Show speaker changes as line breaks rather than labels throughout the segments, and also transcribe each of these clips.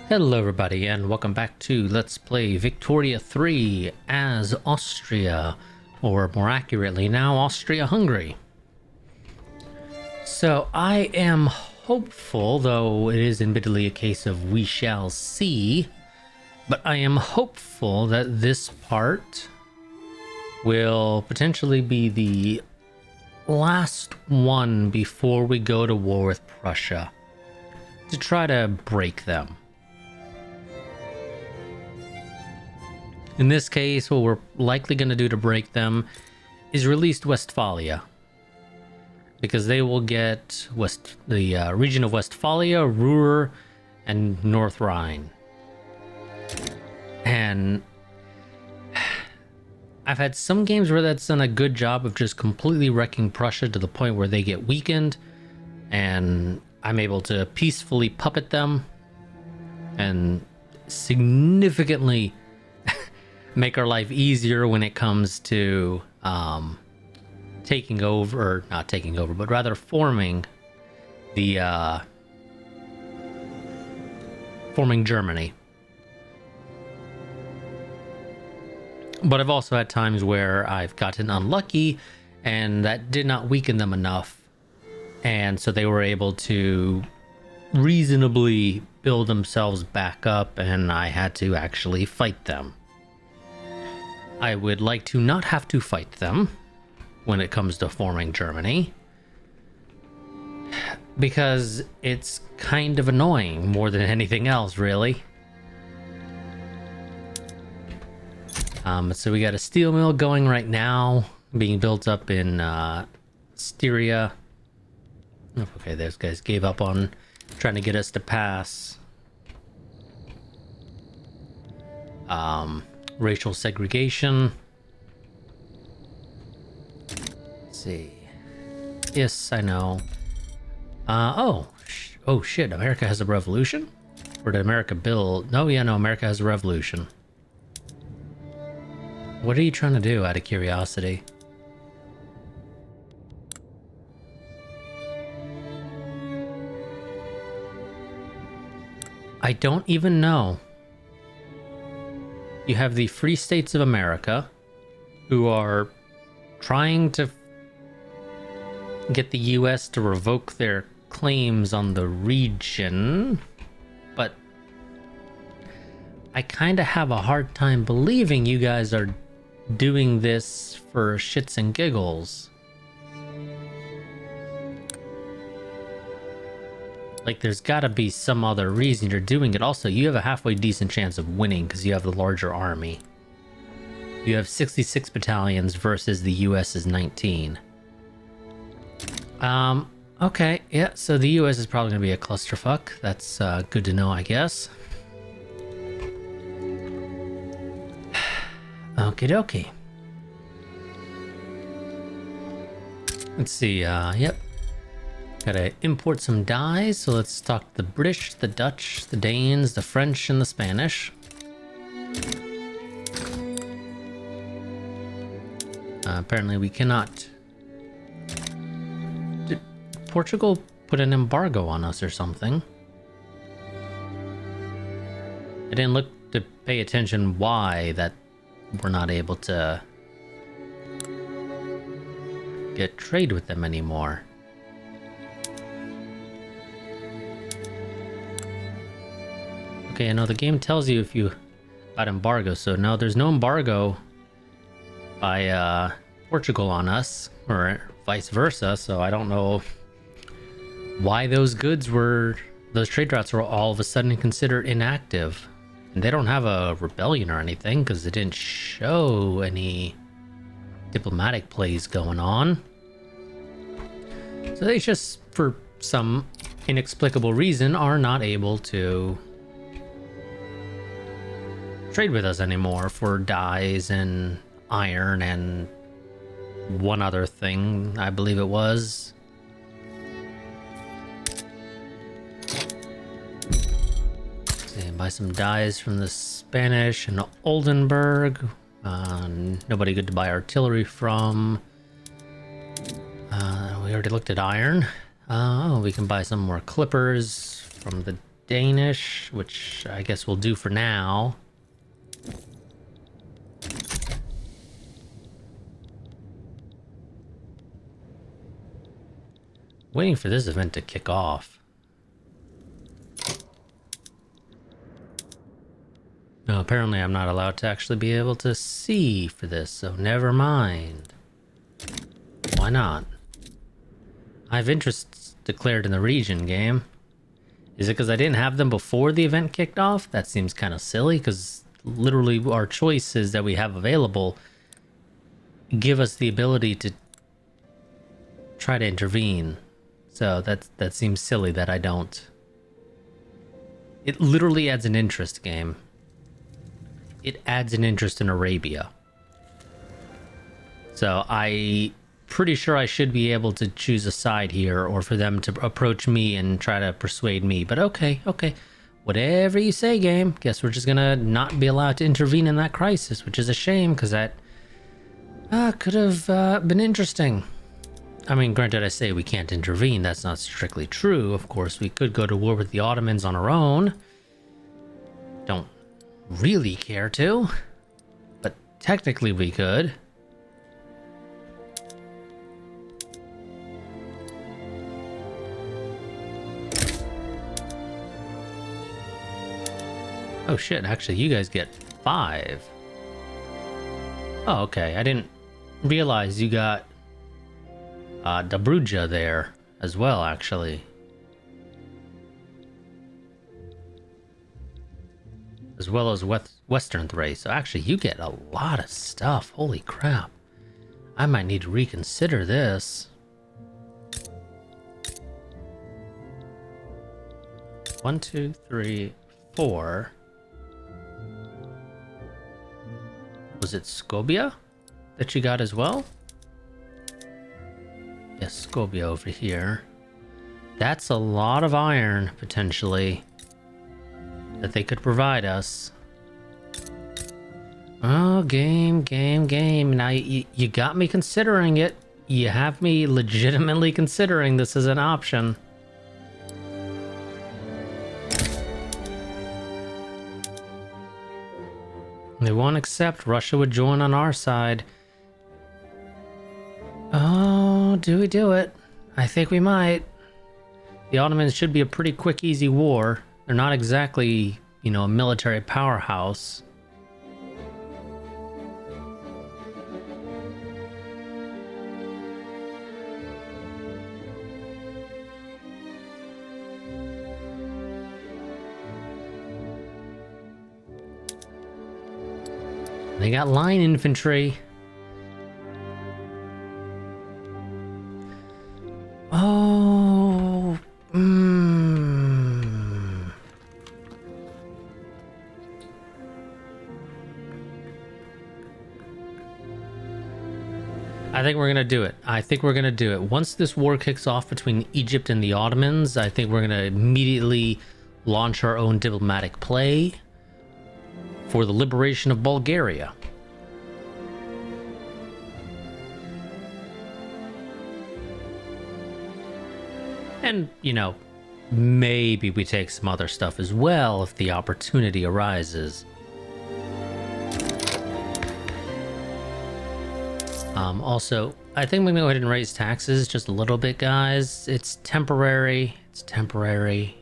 Hello everybody and welcome back to Let's Play Victoria 3 as Austria, or more accurately now Austria-Hungary. So I am hopeful, though it is admittedly a case of we shall see, but I am hopeful that this part will potentially be the last one before we go to war with Prussia, to try to break them. In this case, what we're likely going to do to break them is release Westphalia, because they will get the region of Westphalia, Ruhr, and North Rhine. And I've had some games where that's done a good job of just completely wrecking Prussia to the point where they get weakened, and I'm able to peacefully puppet them and significantly make our life easier when it comes to taking over, or not taking over, but rather forming the forming Germany. But I've also had times where I've gotten unlucky and that did not weaken them enough, and so they were able to reasonably build themselves back up and I had to actually fight them. I would like to not have to fight them when it comes to forming Germany, because it's kind of annoying more than anything else, really. So we got a steel mill going right now, being built up in Styria. Okay, those guys gave up on trying to get us to pass. Racial segregation. Let's see. Yes, I know. Oh shit, America has a revolution? Or did America build? No, yeah, no, America has a revolution. What are you trying to do, out of curiosity? I don't even know. You have the Free States of America, who are trying to get the US to revoke their claims on the region, but I kind of have a hard time believing you guys are doing this for shits and giggles. Like, there's gotta be some other reason you're doing it. Also, you have a halfway decent chance of winning because you have the larger army. You have 66 battalions versus the US's 19. Okay, yeah, so the US is probably gonna be a clusterfuck. That's good to know, I guess. Okie dokie. Let's see, yep. Gotta import some dyes, so let's talk the British, the Dutch, the Danes, the French, and the Spanish. Apparently we cannot... Did Portugal put an embargo on us or something? I didn't look to pay attention why that we're not able to get trade with them anymore. Okay, I know the game tells you if you about embargo, so no, there's no embargo by Portugal on us, or vice versa, so I don't know why those trade routes were all of a sudden considered inactive. And they don't have a rebellion or anything, because it didn't show any diplomatic plays going on. So they just, for some inexplicable reason, are not able to trade with us anymore for dyes and iron and one other thing, I believe it was. See, buy some dyes from the Spanish and Oldenburg. Nobody good to buy artillery from. We already looked at iron. Oh, we can buy some more clippers from the Danish, which I guess we'll do for now. Waiting for this event to kick off. No, apparently I'm not allowed to actually be able to see for this, so never mind. Why not? I have interests declared in the region, game. Is it because I didn't have them before the event kicked off? That seems kind of silly, because literally our choices that we have available give us the ability to try to intervene. So that seems silly that I don't. It literally adds an interest, game. It adds an interest in Arabia. So I pretty sure I should be able to choose a side here, or for them to approach me and try to persuade me. But okay. Whatever you say, game. Guess we're just gonna not be allowed to intervene in that crisis, which is a shame, because that could have been interesting. I mean, granted, I say we can't intervene. That's not strictly true. Of course, we could go to war with the Ottomans on our own. Don't really care to, but technically we could. Oh shit, actually you guys get 5. Oh, okay, I didn't realize you got Dobruja there as well, actually. As well as Western Thrace. So actually you get a lot of stuff. Holy crap. I might need to reconsider this. 1, 2, 3, 4. Was it Skobia that you got as well? Yes, Skobia over here. That's a lot of iron, potentially, that they could provide us. Oh, game. Now, you got me considering it. You have me legitimately considering this as an option. They won't accept. Russia would join on our side. Oh, do we do it? I think we might. The Ottomans should be a pretty quick, easy war. They're not exactly, you know, a military powerhouse. They got line infantry. Oh, I think we're gonna do it. Once this war kicks off between Egypt and the Ottomans, I think we're gonna immediately launch our own diplomatic play for the liberation of Bulgaria. And, you know, maybe we take some other stuff as well if the opportunity arises. Also, I think we're gonna go ahead and raise taxes just a little bit, guys. It's temporary.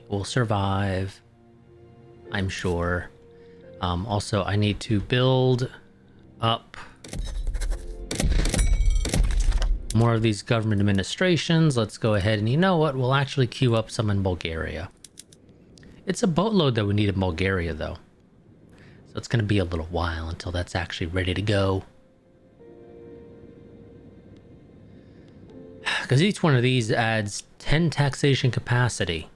We'll survive, I'm sure. Also, I need to build up more of these government administrations. Let's go ahead and, you know what, we'll actually queue up some in Bulgaria. It's a boatload that we need in Bulgaria, though. So it's going to be a little while until that's actually ready to go. Because each one of these adds 10 taxation capacity.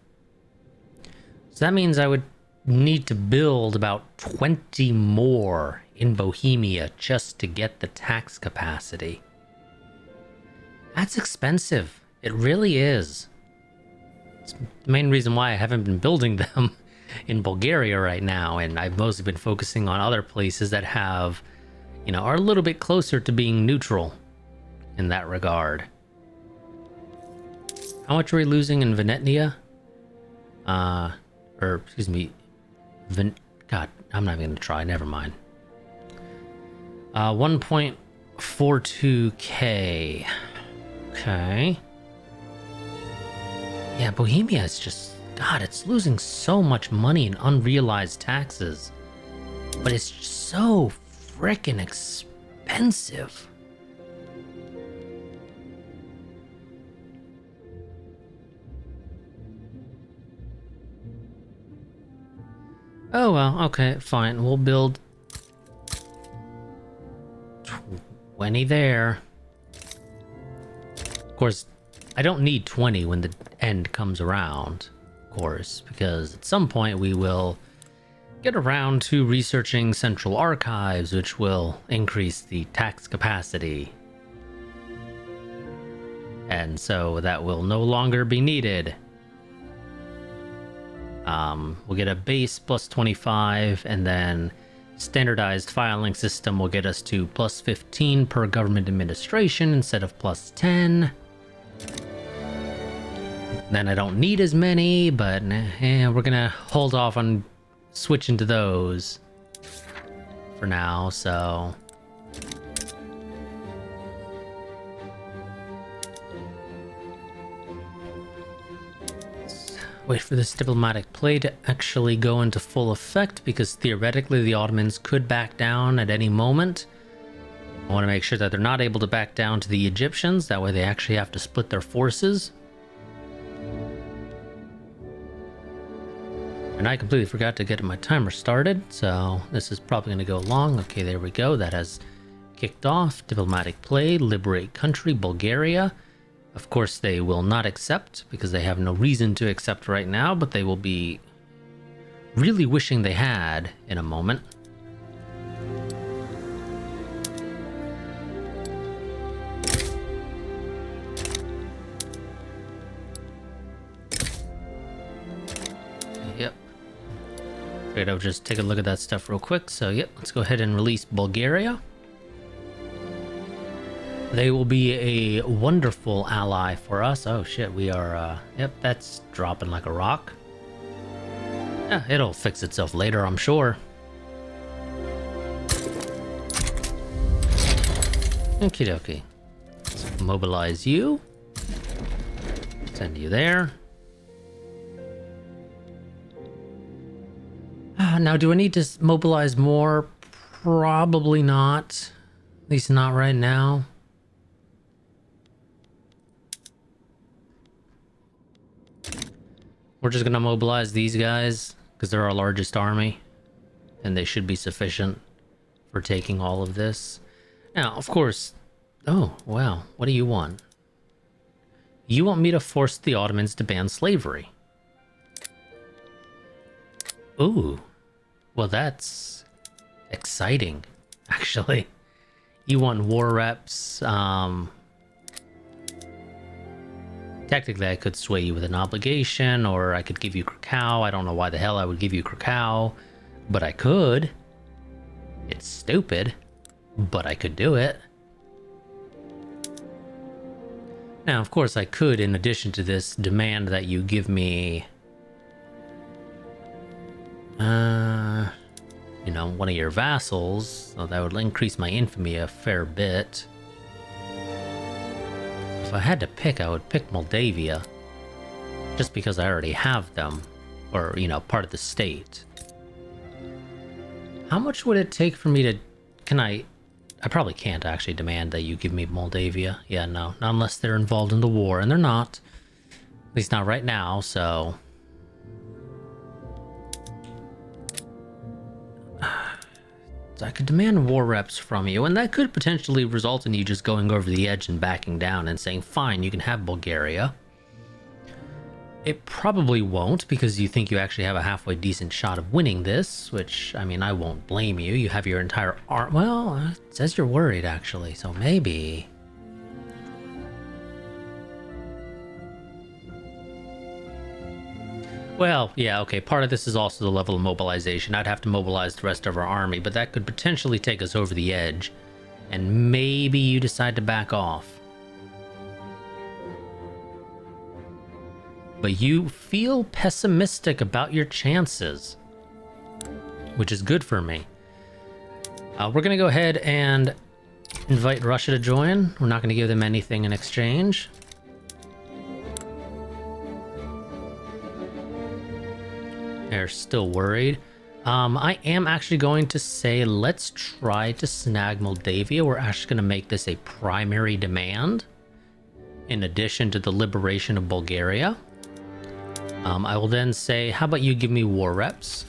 So that means I would need to build about 20 more in Bohemia just to get the tax capacity. That's expensive. It really is. It's the main reason why I haven't been building them in Bulgaria right now, and I've mostly been focusing on other places that have, you know, are a little bit closer to being neutral in that regard. How much are we losing in Venetnia? Or or excuse me, God, I'm not even gonna try. Never mind. 1.42k. Okay. Yeah, Bohemia is just, God, it's losing so much money in unrealized taxes, but it's just so freaking expensive. Oh well, okay, fine. We'll build 20 there. Of course, I don't need 20 when the end comes around, of course, because at some point we will get around to researching central archives, which will increase the tax capacity. And so that will no longer be needed. We'll get a base plus 25, and then standardized filing system will get us to plus 15 per government administration instead of plus 10. Then I don't need as many, but we're gonna hold off on switching to those for now, so... Wait for this diplomatic play to actually go into full effect, because theoretically the Ottomans could back down at any moment. I want to make sure that they're not able to back down to the Egyptians, that way they actually have to split their forces. And I completely forgot to get my timer started, so this is probably going to go long. Okay, there we go. That has kicked off. Diplomatic play, liberate country, Bulgaria. Of course, they will not accept, because they have no reason to accept right now, but they will be really wishing they had in a moment. Yep. Figured I would just take a look at that stuff real quick. So, yep, let's go ahead and release Bulgaria. They will be a wonderful ally for us. Oh shit, we are, yep, that's dropping like a rock. Yeah, it'll fix itself later, I'm sure. Okie dokie. Let's mobilize you. Send you there. Now, do I need to mobilize more? Probably not. At least not right now. We're just gonna mobilize these guys because they're our largest army, and they should be sufficient for taking all of this. Now, of course... Oh, wow. What do you want? You want me to force the Ottomans to ban slavery. Ooh. Well, that's exciting, actually. You want war reps, Technically, I could sway you with an obligation, or I could give you Krakow. I don't know why the hell I would give you Krakow, but I could. It's stupid, but I could do it. Now, of course, I could, in addition to this, demand that you give me... you know, one of your vassals, so that would increase my infamy a fair bit. If I had to pick, I would pick Moldavia. Just because I already have them. Or, you know, part of the state. How much would it take for me to... Can I probably can't actually demand that you give me Moldavia. Yeah, no. Not unless they're involved in the war, and they're not. At least not right now, so... I could demand war reps from you, and that could potentially result in you just going over the edge and backing down and saying, fine, you can have Bulgaria. It probably won't, because you think you actually have a halfway decent shot of winning this, which, I mean, I won't blame you. You have your entire arm. Well, it says you're worried, actually, so maybe... Well, yeah, okay, part of this is also the level of mobilization. I'd have to mobilize the rest of our army, but that could potentially take us over the edge. And maybe you decide to back off. But you feel pessimistic about your chances, which is good for me. We're going to go ahead and invite Russia to join. We're not going to give them anything in exchange. They're still worried. I am actually going to say let's try to snag Moldavia. We're actually going to make this a primary demand in addition to the liberation of Bulgaria. I will then say, how about you give me war reps?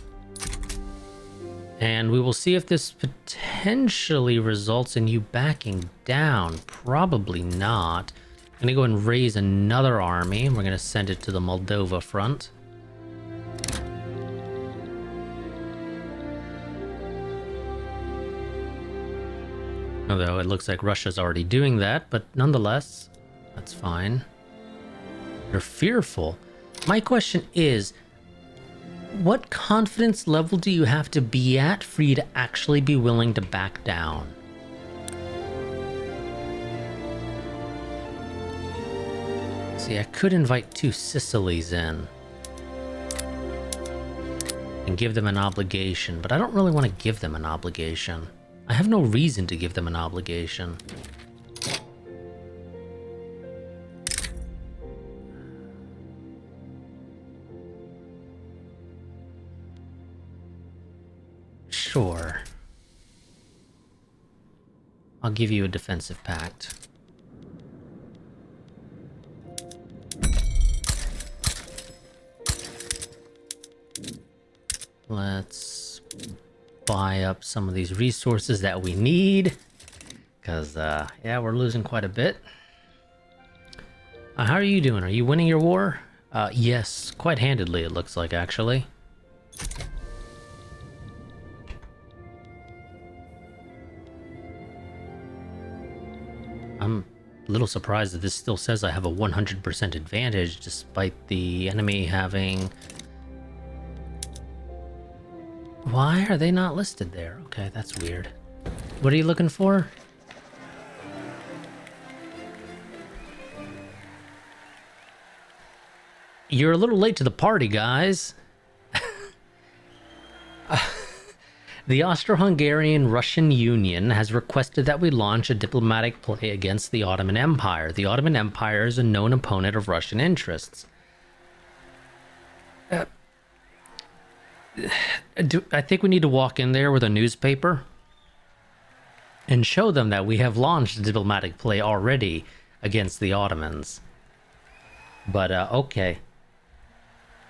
And we will see if this potentially results in you backing down. Probably not. I'm going to go and raise another army. We're going to send it to the Moldova front. Although it looks like Russia's already doing that, but nonetheless, that's fine. They're fearful. My question is, what confidence level do you have to be at for you to actually be willing to back down? See, I could invite 2 Sicilies in and give them an obligation, but I don't really want to give them an obligation. I have no reason to give them an obligation. Sure. I'll give you a defensive pact. Let's buy up some of these resources that we need. Because, yeah, we're losing quite a bit. How are you doing? Are you winning your war? Yes, quite handedly, it looks like, actually. I'm a little surprised that this still says I have a 100% advantage, despite the enemy having... Why are they not listed there? Okay, that's weird. What are you looking for? You're a little late to the party, guys. The Austro-Hungarian-Russian Union has requested that we launch a diplomatic play against the Ottoman Empire. The Ottoman Empire is a known opponent of Russian interests. I think we need to walk in there with a newspaper and show them that we have launched a diplomatic play already against the Ottomans. But, okay.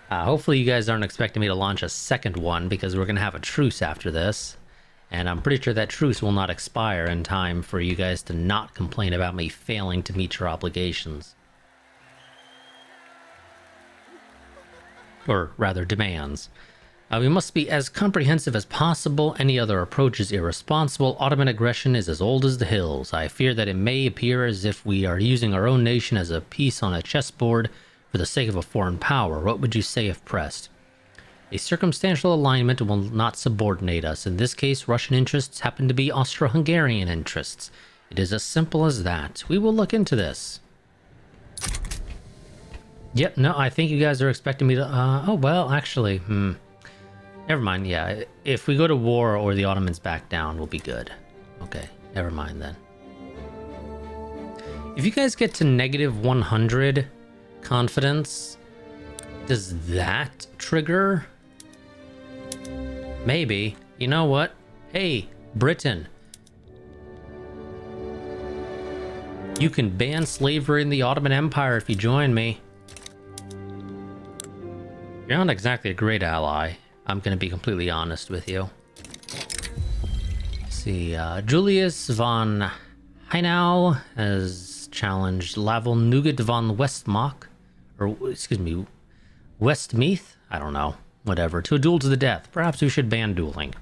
Hopefully you guys aren't expecting me to launch a second one, because we're going to have a truce after this. And I'm pretty sure that truce will not expire in time for you guys to not complain about me failing to meet your obligations. Or rather, demands. We must be as comprehensive as possible. Any other approach is irresponsible. Ottoman aggression is as old as the hills. I fear that it may appear as if we are using our own nation as a piece on a chessboard for the sake of a foreign power. What would you say if pressed? A circumstantial alignment will not subordinate us. In this case, Russian interests happen to be Austro-Hungarian interests. It is as simple as that. We will look into this. Yep, no, I think you guys are expecting me to... oh, well, actually, never mind, yeah. If we go to war or the Ottomans back down, we'll be good. Okay, never mind then. If you guys get to negative 100... confidence, does that trigger? Maybe. You know what? Hey, Britain. You can ban slavery in the Ottoman Empire if you join me. You're not exactly a great ally. I'm going to be completely honest with you. Let's see, Julius von Heinau has challenged Lavel Nugat von Westmark. Or, excuse me, Westmeath? I don't know. Whatever. To a duel to the death. Perhaps we should ban dueling.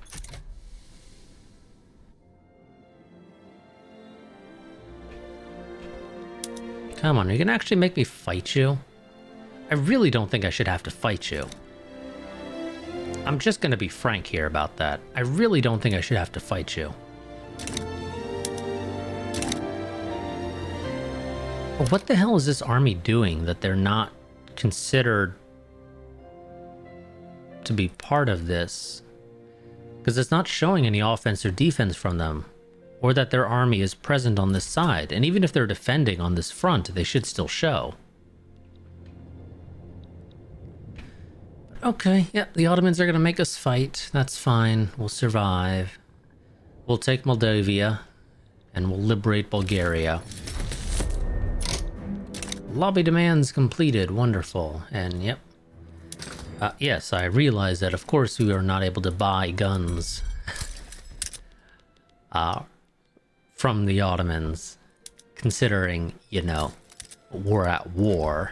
Come on, you can actually make me fight you? I really don't think I should have to fight you. I'm just going to be frank here about that. I really don't think I should have to fight you. What the hell is this army doing that they're not considered to be part of this, because it's not showing any offense or defense from them, or that their army is present on this side. And even if they're defending on this front, they should still show. Okay, yeah, the Ottomans are going to make us fight. That's fine. We'll survive. We'll take Moldavia, and we'll liberate Bulgaria. Lobby demands completed. Wonderful. And, yep. Yes, I realize that, of course, we are not able to buy guns from the Ottomans, considering, you know, we're at war.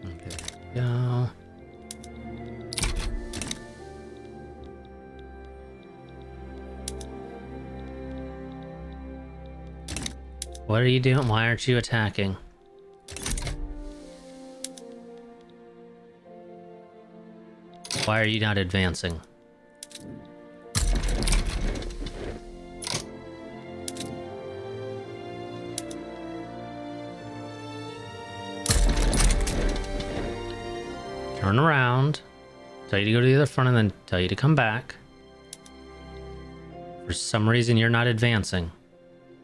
Okay, go. What are you doing? Why aren't you attacking? Why are you not advancing? Turn around. Tell you to go to the other front and then tell you to come back. For some reason you're not advancing.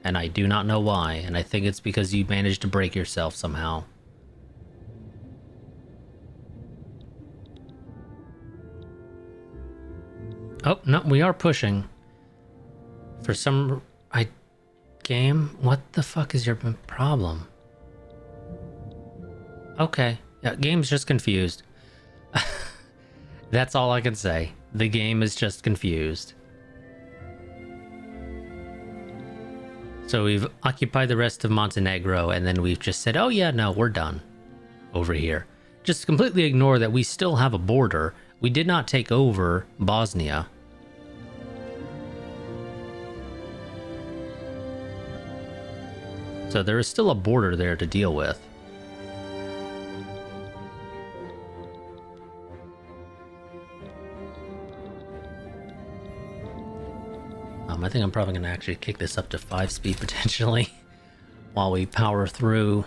And I do not know why. And I think it's because you managed to break yourself somehow. Oh, no, we are pushing. For some... Game? What the fuck is your problem? Okay. Yeah, game's just confused. That's all I can say. The game is just confused. So we've occupied the rest of Montenegro, and then we've just said, oh yeah, no, we're done. Over here. Just completely ignore that we still have a border. We did not take over Bosnia. So there is still a border there to deal with. I think I'm probably going to actually kick this up to 5 speed potentially while we power through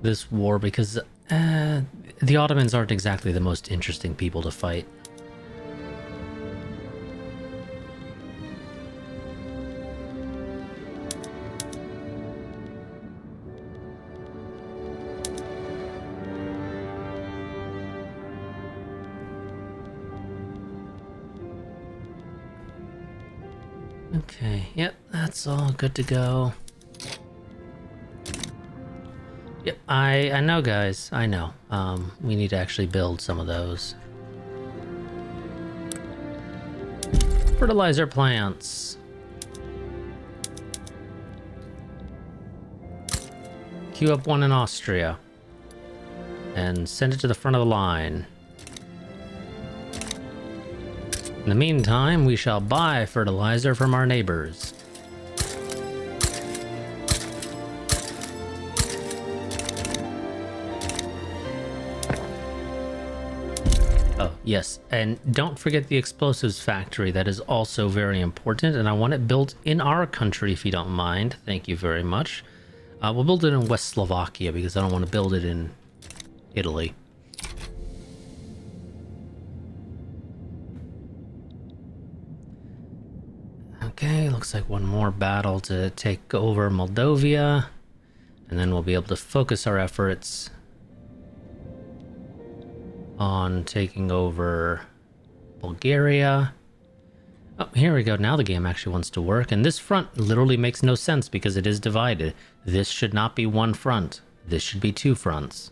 this war, because the Ottomans aren't exactly the most interesting people to fight. Okay, yep, that's all good to go. Yep, I know, guys, I know. We need to actually build some of those. Fertilizer plants. Queue up one in Austria. And send it to the front of the line. In the meantime, we shall buy fertilizer from our neighbors. Oh, yes, and don't forget the explosives factory. That is also very important, and I want it built in our country if you don't mind. Thank you very much. We'll build it in West Slovakia because I don't want to build it in Italy. Okay, looks like one more battle to take over Moldavia, and then we'll be able to focus our efforts on taking over Bulgaria. Oh, here we go. Now the game actually wants to work, and this front literally makes no sense because it is divided. This should not be one front. This should be 2 fronts.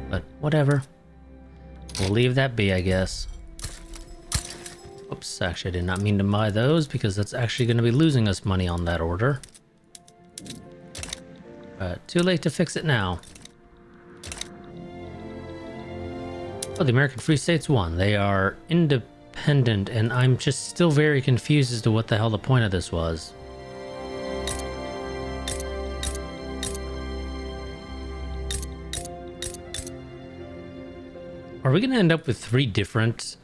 But whatever. We'll leave that be, I guess. Oops, actually I did not mean to buy those because that's actually going to be losing us money on that order. But too late to fix it now. Oh, the American Free States won. They are independent, and I'm just still very confused as to what the hell the point of this was. Are we going to end up with 3 different,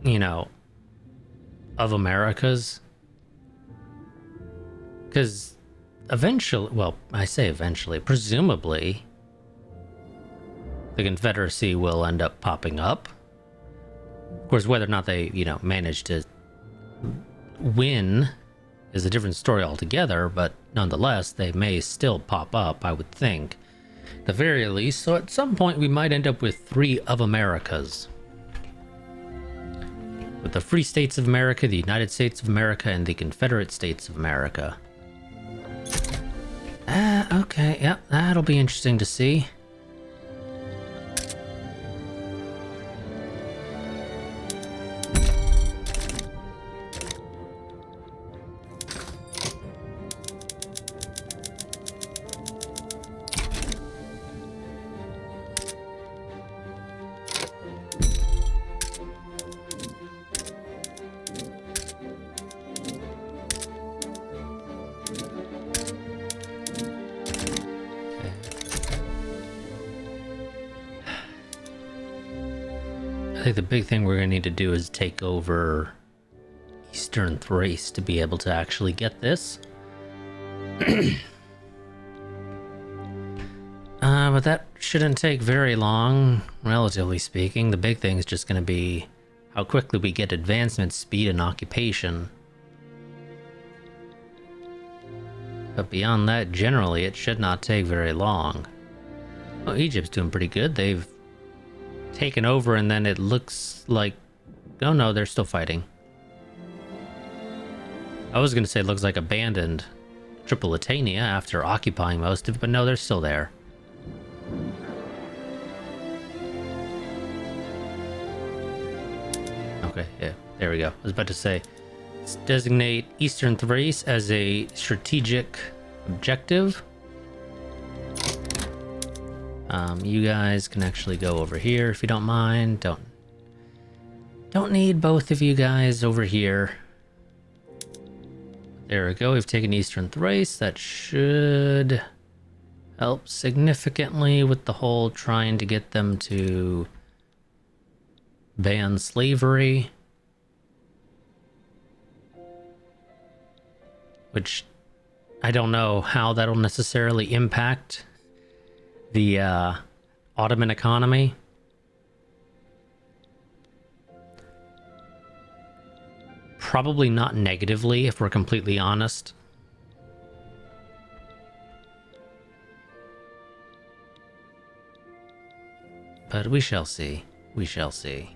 you know, of Americas? Because eventually, well, I say eventually, presumably, the Confederacy will end up popping up. Of course, whether or not they, you know, manage to win is a different story altogether, but nonetheless, they may still pop up, I would think. At the very least, so at some point we might end up with 3 of Americas. With the Free States of America, the United States of America, and the Confederate States of America. Okay, yep, that'll be interesting to see. I think the big thing we're going to need to do is take over Eastern Thrace to be able to actually get this. But that shouldn't take very long, relatively speaking. The big thing is just going to be how quickly we get advancement speed and occupation. But beyond that, generally, it should not take very long. Well, Egypt's doing pretty good. They've taken over, and then it looks like... Oh no, they're still fighting. I was going to say it looks like abandoned Tripolitania after occupying most of it, but no, they're still there. Okay, yeah, there we go. I was about to say, let's designate Eastern Thrace as a strategic objective. You guys can actually go over here if you don't mind. Don't need both of you guys over here. There we go. We've taken Eastern Thrace. That should help significantly with the whole trying to get them to ban slavery. Which I don't know how that'll necessarily impact the Ottoman economy. Probably not negatively, if we're completely honest. But we shall see. We shall see.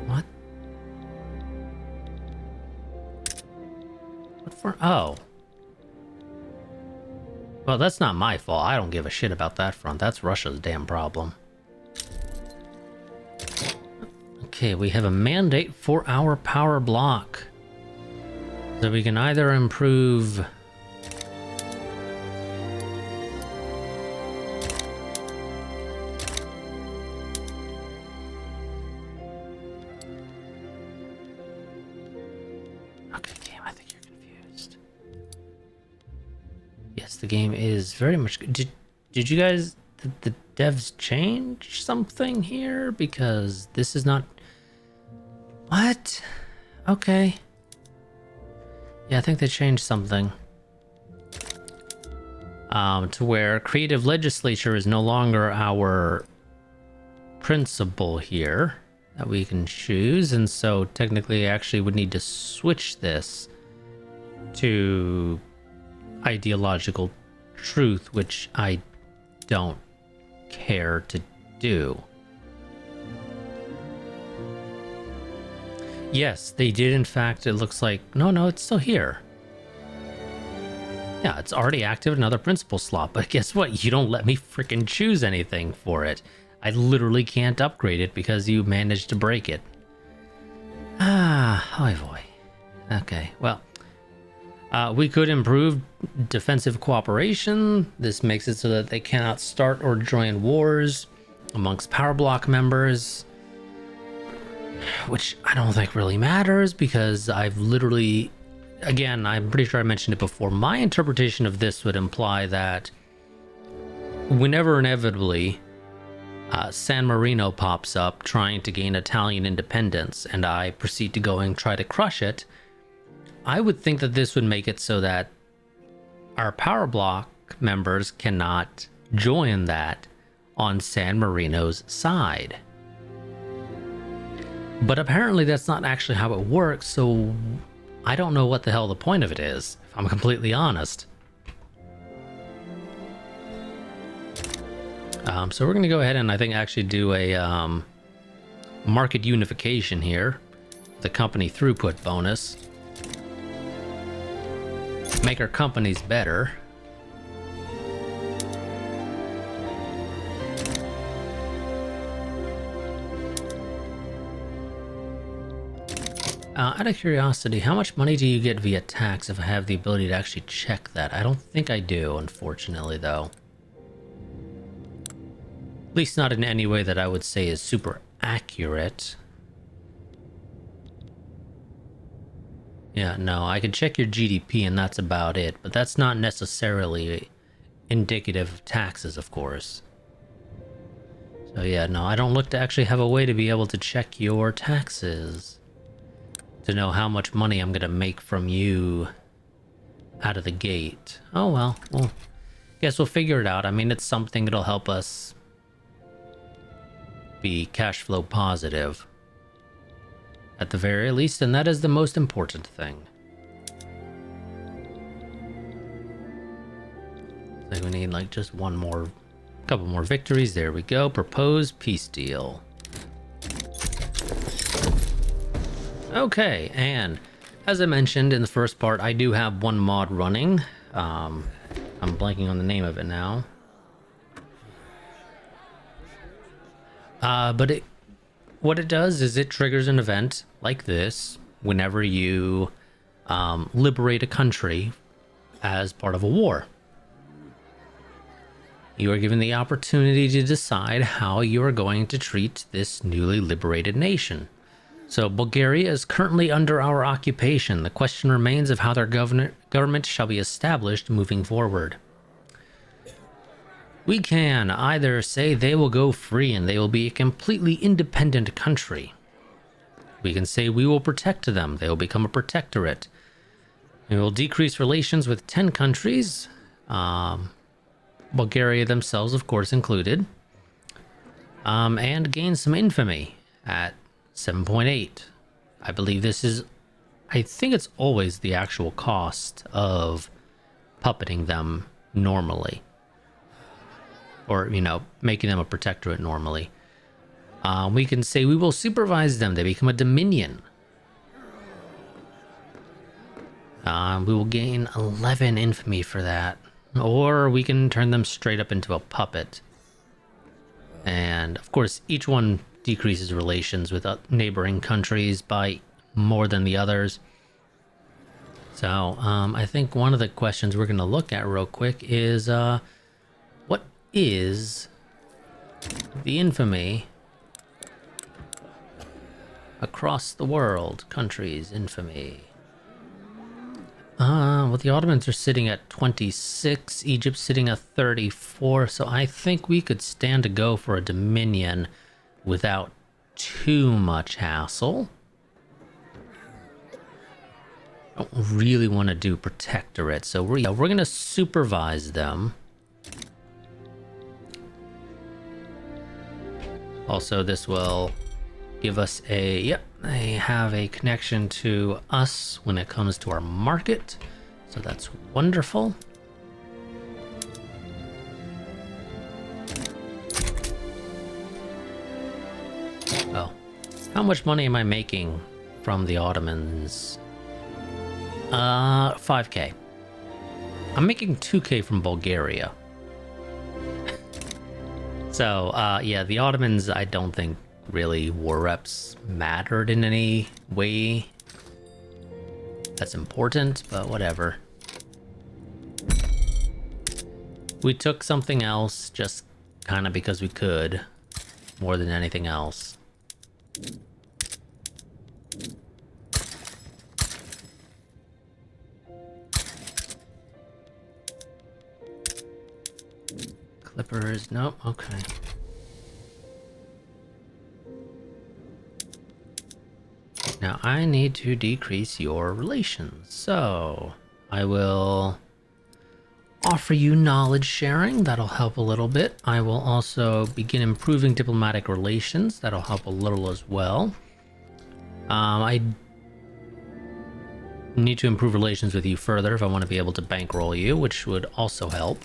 What? What for? Oh. Well, that's not my fault. I don't give a shit about that front. That's Russia's damn problem. Okay, we have a mandate for our power block. So we can either improve... Okay, game, I think you're confused. Yes, the game is very much... Did you guys... Did the devs change something here? Because this is not... What? Okay. Yeah, I think they changed something. To where creative legislature is no longer our principle here that we can choose, and so technically I actually would need to switch this to ideological truth, which I don't care to do. Yes, they did. In fact, it looks like... No, it's still here. Yeah, it's already active another principal slot, but guess what? You don't let me freaking choose anything for it. I literally can't upgrade it because you managed to break it. Ah, oh boy. Okay, well, We could improve defensive cooperation. This makes it so that they cannot start or join wars amongst power block members, which I don't think really matters because I've literally, again, I'm pretty sure I mentioned it before. My interpretation of this would imply that whenever inevitably San Marino pops up trying to gain Italian independence and I proceed to go and try to crush it, I would think that this would make it so that our power block members cannot join that on San Marino's side. But apparently that's not actually how it works, so I don't know what the hell the point of it is, if I'm completely honest. So we're going to go ahead and I think actually do a market unification here, the company throughput bonus. Make our companies better. Out of curiosity, how much money do you get via tax if I have the ability to actually check that? I don't think I do, unfortunately, though. At least not in any way that I would say is super accurate. Yeah, no, I can check your GDP and that's about it, but that's not necessarily indicative of taxes, of course. So yeah, no, I don't look to actually have a way to be able to check your taxes, to know how much money I'm gonna make from you out of the gate. Oh well, guess we'll figure it out. I mean, it's something that'll help us be cash flow positive at the very least, and that is the most important thing. I think we need like just couple more victories. There we go. Proposed peace deal. Okay, and as I mentioned in the first part, I do have one mod running. I'm blanking on the name of it now. But what it does is it triggers an event like this whenever you liberate a country as part of a war. You are given the opportunity to decide how you are going to treat this newly liberated nation. So Bulgaria is currently under our occupation. The question remains of how their government shall be established moving forward. We can either say they will go free and they will be a completely independent country. We can say we will protect them. They will become a protectorate. We will decrease relations with 10 countries, Bulgaria themselves, of course, included, and gain some infamy at 7.8. I believe this is, I think it's always the actual cost of puppeting them normally. Or, you know, making them a protectorate normally. We can say we will supervise them. They become a dominion. We will gain 11 infamy for that. Or we can turn them straight up into a puppet. And, of course, each one decreases relations with neighboring countries by more than the others. So, I think one of the questions we're going to look at real quick is, what is the infamy across the world? Countries, infamy. Well, the Ottomans are sitting at 26, Egypt's sitting at 34, so I think we could stand to go for a dominion without too much hassle. I don't really want to do protectorate, so we're going to supervise them. Also, this will give us they have a connection to us when it comes to our market, so that's wonderful. Well, how much money am I making from the Ottomans? 5k. I'm making 2k from Bulgaria. So, yeah, the Ottomans, I don't think really war reps mattered in any way that's important, but whatever. We took something else just kind of because we could, more than anything else. Clippers, nope, okay. Now I need to decrease your relations, so I will offer you knowledge sharing. That'll help a little bit. I will also begin improving diplomatic relations. That'll help a little as well. I need to improve relations with you further if I want to be able to bankroll you, which would also help.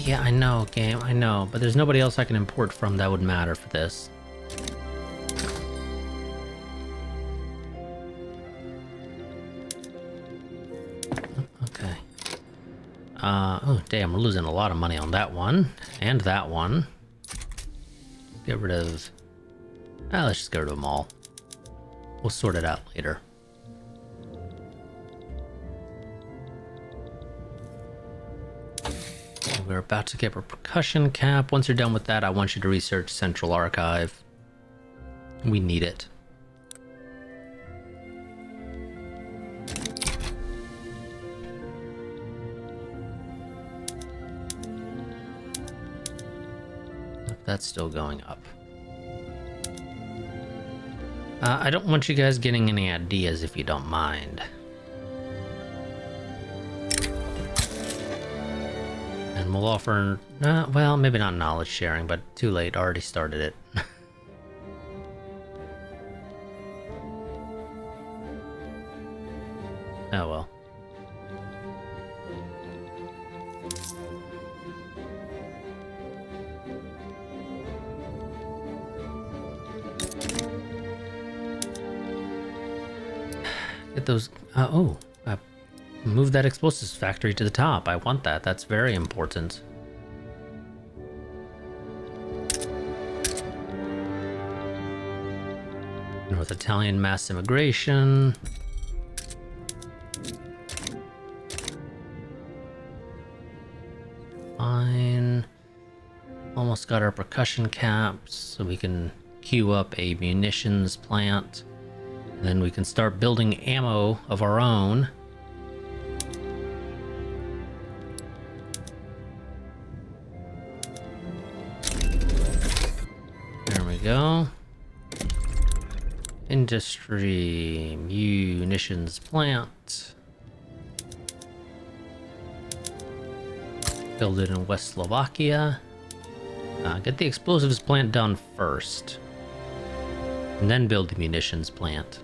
Yeah, I know, game, I know, but there's nobody else I can import from that would matter for this. Okay. Oh, damn, we're losing a lot of money on that one, and that one. Get rid of... let's just get rid of them all. We'll sort it out later. We're about to get a percussion cap. Once you're done with that, I want you to research Central Archive. We need it. That's still going up. I don't want you guys getting any ideas if you don't mind. And we'll offer, well, maybe not knowledge sharing, but too late, already started it. Oh well. Get those, move that explosives factory to the top. I want that. That's very important. North Italian mass immigration. Fine. Almost got our percussion caps, so we can queue up a munitions plant. And then we can start building ammo of our own. There we go. Industry, munitions plant. Build it in West Slovakia. Get the explosives plant done first. And then build the munitions plant.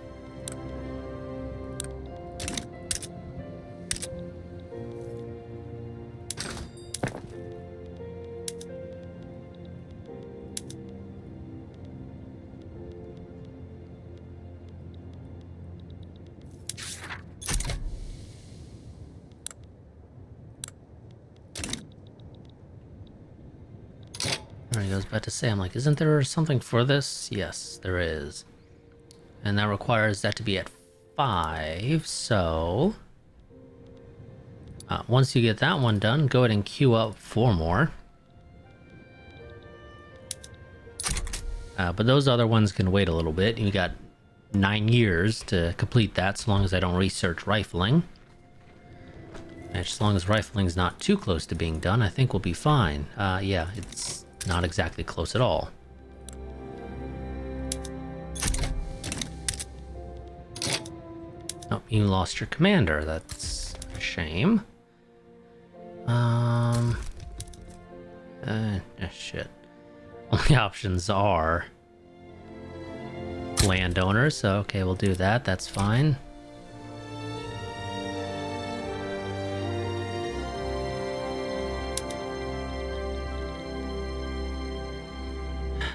I was about to say, I'm like, isn't there something for this? Yes, there is. And that requires that to be at 5, so... once you get that one done, go ahead and queue up 4 more. But those other ones can wait a little bit. You got 9 years to complete that, so long as I don't research rifling. And as long as rifling's not too close to being done, I think we'll be fine. Yeah, it's not exactly close at all. Oh, you lost your commander. That's a shame. Shit. Only options are landowners, so okay, we'll do that. That's fine.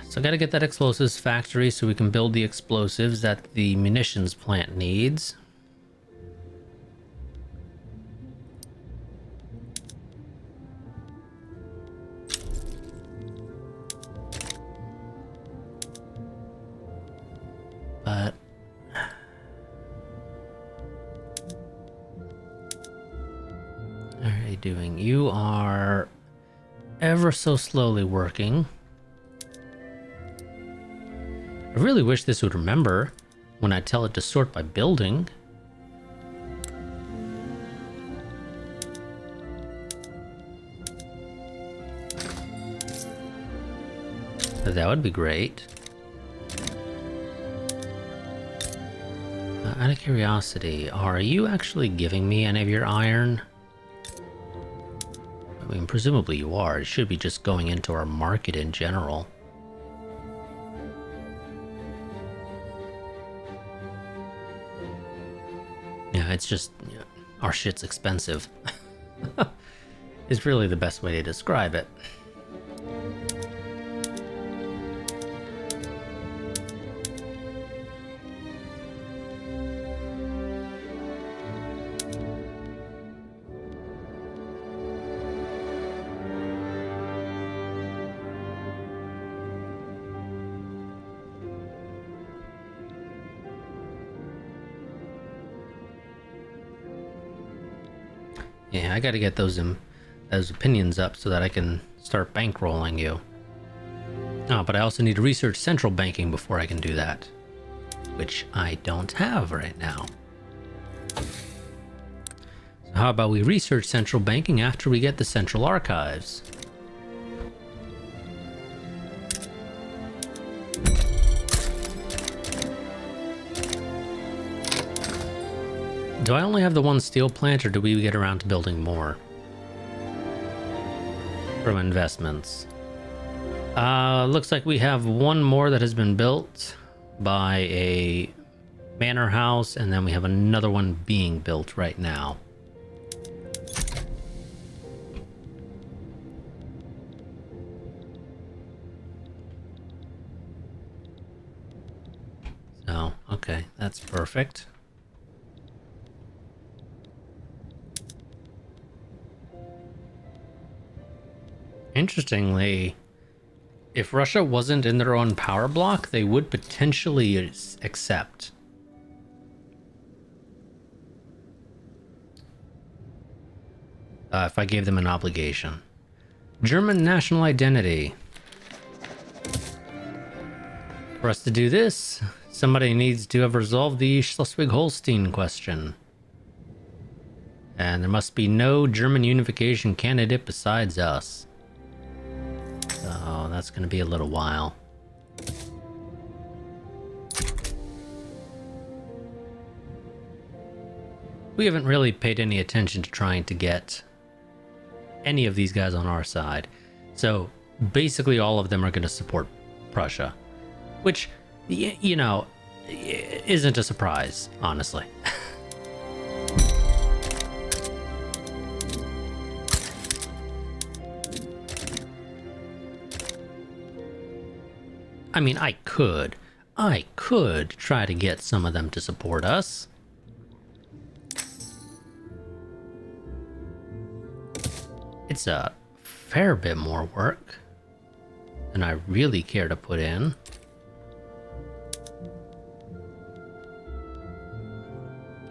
So I gotta get that explosives factory so we can build the explosives that the munitions plant needs. But how are you doing? You are ever so slowly working. I really wish this would remember when I tell it to sort by building. That would be great. Out of curiosity, are you actually giving me any of your iron? I mean, presumably you are. It should be just going into our market in general. Yeah, it's just, you know, our shit's expensive. Is really the best way to describe it. Yeah, I gotta get those opinions up so that I can start bankrolling you. Oh, but I also need to research central banking before I can do that, which I don't have right now. So how about we research central banking after we get the central archives? Do I only have the one steel plant, or do we get around to building more? From investments. Looks like we have one more that has been built by a manor house, and then we have another one being built right now. So, okay, that's perfect. Interestingly, if Russia wasn't in their own power block, they would potentially accept. If I gave them an obligation. German national identity. For us to do this, somebody needs to have resolved the Schleswig-Holstein question. And there must be no German unification candidate besides us. So that's going to be a little while. We haven't really paid any attention to trying to get any of these guys on our side. So basically all of them are going to support Prussia, which, you know, isn't a surprise, honestly. I mean, I could try to get some of them to support us. It's a fair bit more work than I really care to put in.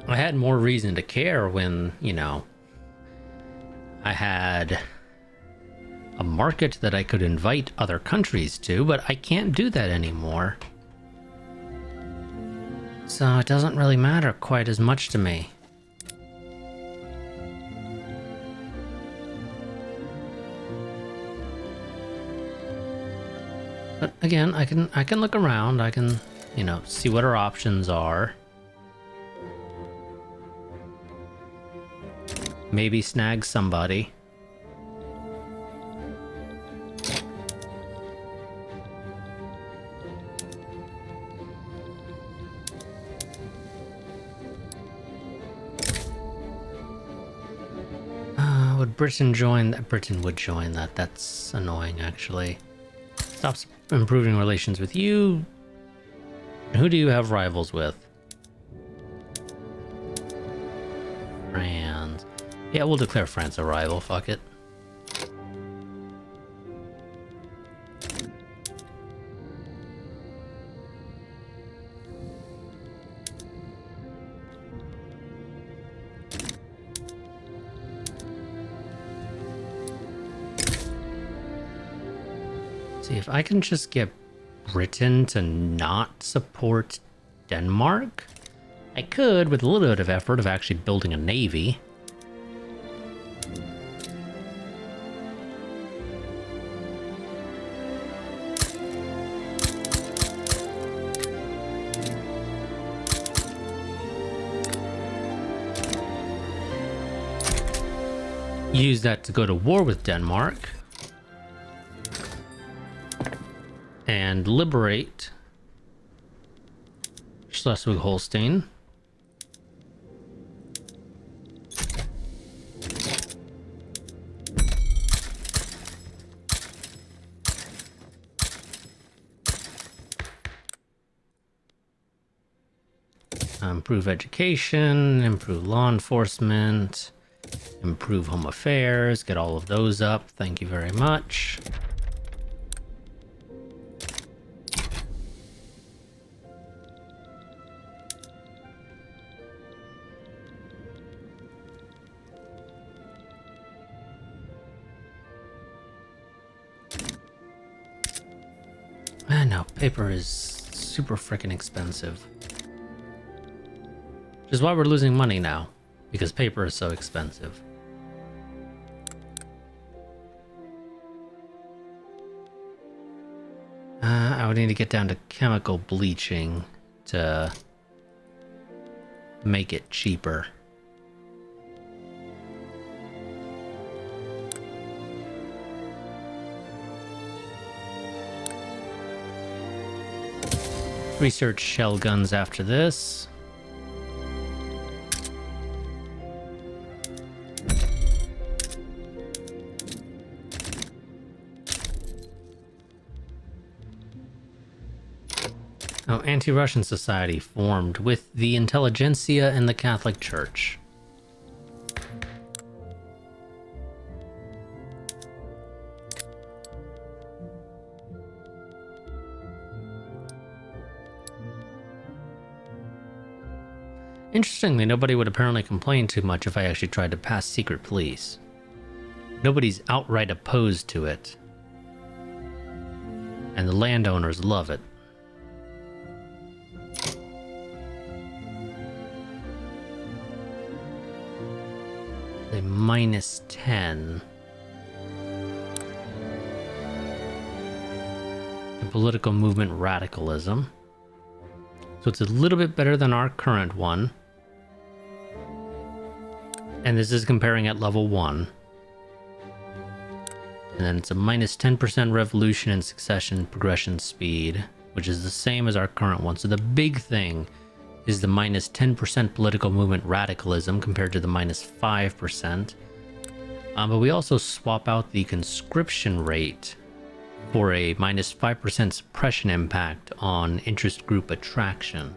I had more reason to care when, you know, I had a market that I could invite other countries to, but I can't do that anymore. So it doesn't really matter quite as much to me. But again, I can look around, I can, you know, see what our options are. Maybe snag somebody. Would Britain join that? Britain would join that. That's annoying, actually. Stops improving relations with you. Who do you have rivals with? France. Yeah, we'll declare France a rival. Fuck it. See if I can just get Britain to not support Denmark. I could, with a little bit of effort, of actually building a navy. Use that to go to war with Denmark and liberate Schleswig-Holstein. Improve education, improve law enforcement, improve home affairs, get all of those up. Thank you very much. I know, paper is super freaking expensive. Which is why we're losing money now, because paper is so expensive. I would need to get down to chemical bleaching to make it cheaper. Research shell guns after this. Oh, anti-Russian society formed with the intelligentsia and the Catholic Church. Interestingly, nobody would apparently complain too much if I actually tried to pass secret police. Nobody's outright opposed to it. And the landowners love it. A -10. The political movement radicalism. So it's a little bit better than our current one. And this is comparing at level 1. And then it's a -10% revolution and succession progression speed, which is the same as our current one. So the big thing is the -10% political movement radicalism compared to the -5%. But we also swap out the conscription rate for a -5% suppression impact on interest group attraction,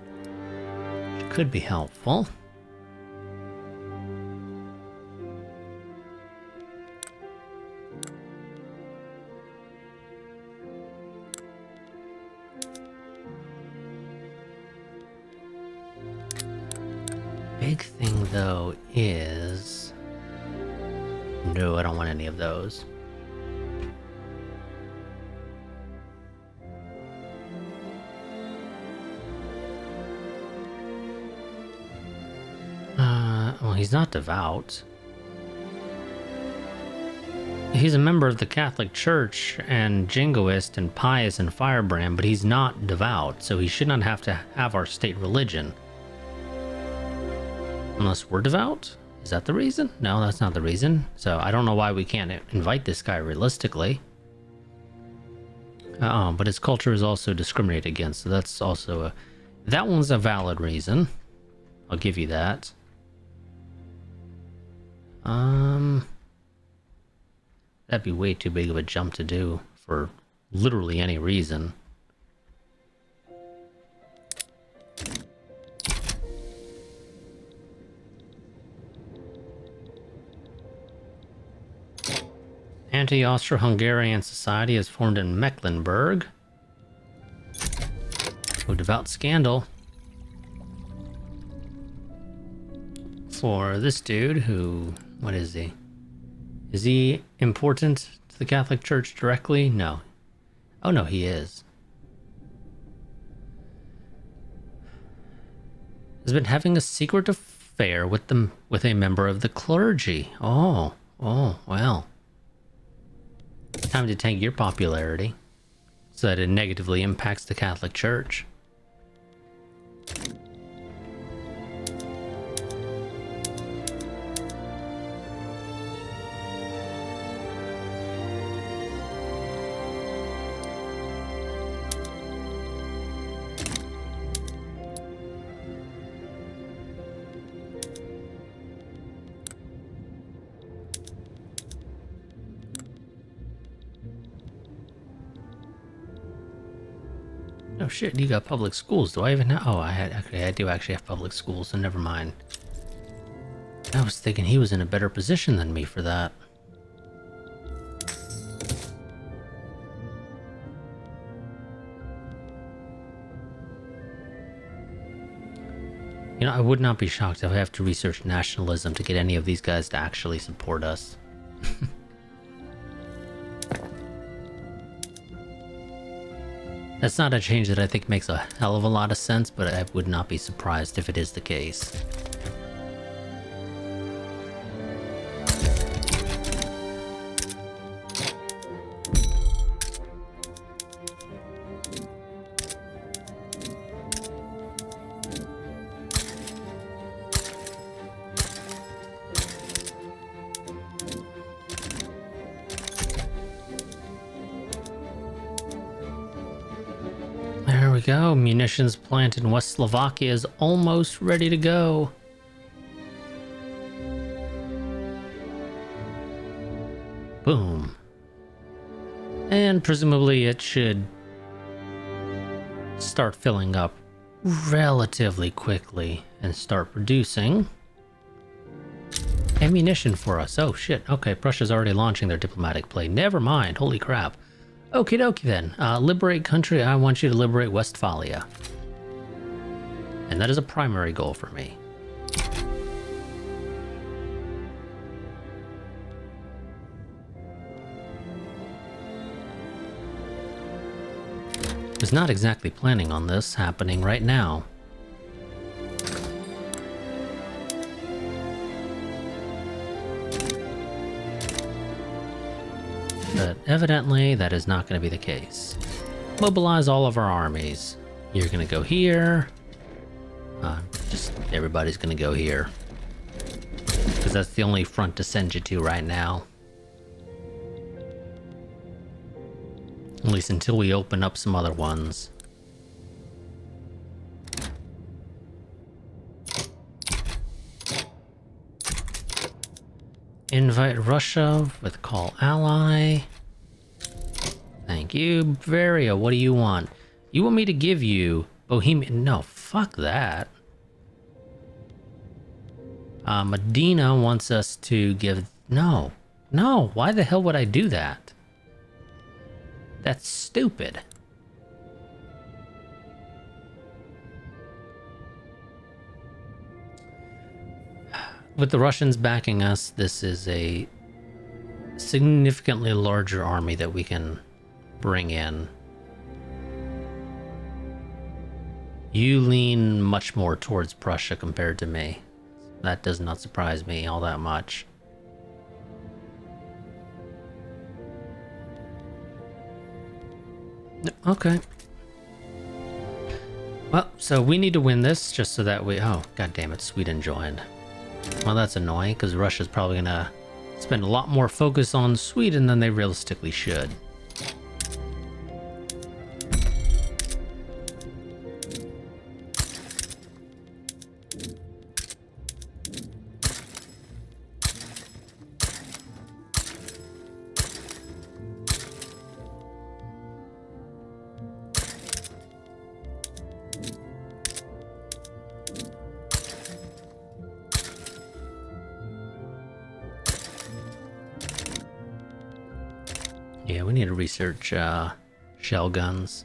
which could be helpful. Big thing though is... No, I don't want any of those. Well, he's not devout. He's a member of the Catholic Church and jingoist and pious and firebrand, but he's not devout, so he should not have to have our state religion. Unless we're devout? Is that the reason? No, that's not the reason. So I don't know why we can't invite this guy realistically. But his culture is also discriminated against, so that's also a... That one's a valid reason. I'll give you that. That'd be way too big of a jump to do for literally any reason. Anti-Austro-Hungarian society is formed in Mecklenburg. Oh, devout scandal. For this dude who... What is he? Is he important to the Catholic Church directly? No. Oh no, he is. Has been having a secret affair with a member of the clergy. Oh, well. Time to tank your popularity so that it negatively impacts the Catholic Church. Oh shit, you got public schools. Do I even have? Oh, I do actually have public schools, so never mind. I was thinking he was in a better position than me for that. You know, I would not be shocked if I have to research nationalism to get any of these guys to actually support us. That's not a change that I think makes a hell of a lot of sense, but I would not be surprised if it is the case. There we go. Munitions plant in West Slovakia is almost ready to go. Boom. And presumably it should start filling up relatively quickly and start producing ammunition for us. Oh shit. Okay, Prussia's already launching their diplomatic play. Never mind. Holy crap. Okie dokie then. Liberate country. I want you to liberate Westphalia. And that is a primary goal for me. I was not exactly planning on this happening right now. But evidently, that is not going to be the case. Mobilize all of our armies. You're going to go here. Just everybody's going to go here. Because that's the only front to send you to right now. At least until we open up some other ones. Invite Russia with call ally. Thank you. Bavaria, what do you want? You want me to give you Bohemia? No, fuck that. Medina wants us to give... No, why the hell would I do that? That's stupid. With the Russians backing us, this is a significantly larger army that we can bring in. You lean much more towards Prussia compared to me. That does not surprise me all that much. Okay. Well, so we need to win this just so that we... Oh, god damn it, Sweden joined. Well, that's annoying, because Russia's probably gonna spend a lot more focus on Sweden than they realistically should. Yeah, we need to research shell guns.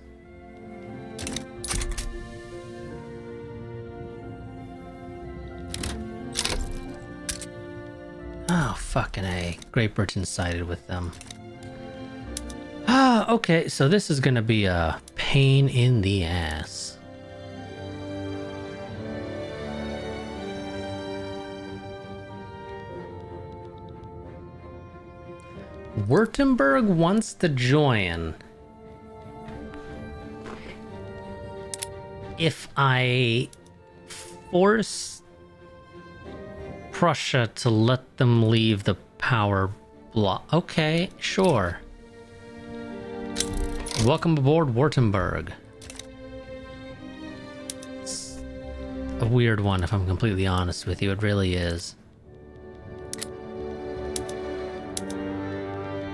Oh, fucking A. Great Britain sided with them. Okay, so this is gonna be a pain in the ass. Württemberg wants to join. If I force Prussia to let them leave the power block. Okay, sure. Welcome aboard, Württemberg. It's a weird one, if I'm completely honest with you. It really is.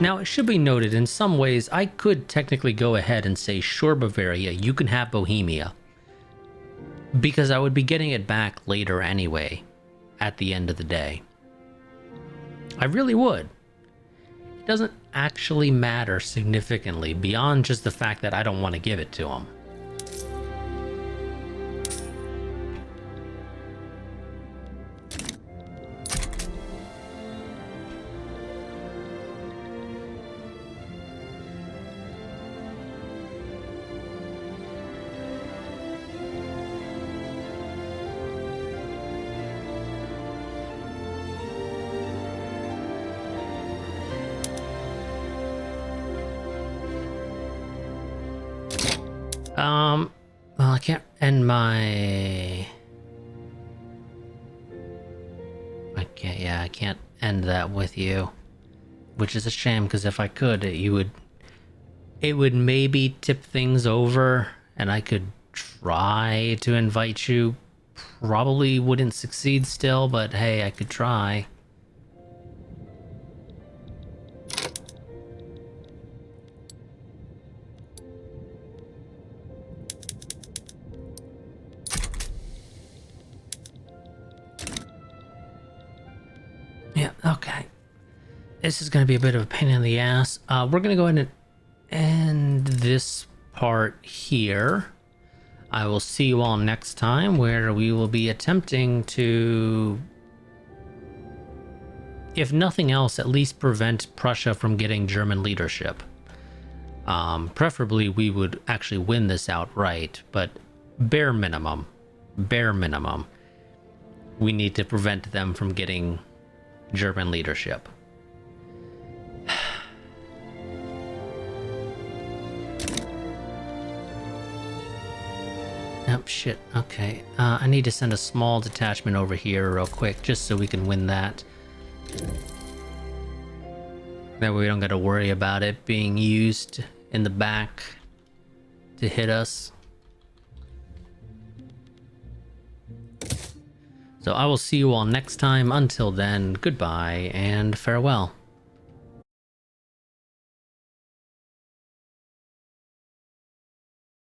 Now, it should be noted, in some ways, I could technically go ahead and say, sure, Bavaria, you can have Bohemia. Because I would be getting it back later anyway, at the end of the day. I really would. It doesn't actually matter significantly, beyond just the fact that I don't want to give it to them. Well, I can't end my... Okay, yeah, I can't end that with you. Which is a shame, because if I could, it would maybe tip things over, and I could try to invite you. Probably wouldn't succeed still, but hey, I could try. Yeah, okay. This is going to be a bit of a pain in the ass. We're going to go ahead and end this part here. I will see you all next time, where we will be attempting to, if nothing else, at least prevent Prussia from getting German leadership. Preferably, we would actually win this outright, but bare minimum, we need to prevent them from getting German leadership. Oh, shit. Okay. I need to send a small detachment over here real quick, just so we can win that. That way we don't got to worry about it being used in the back to hit us. So I will see you all next time. Until then, goodbye and farewell.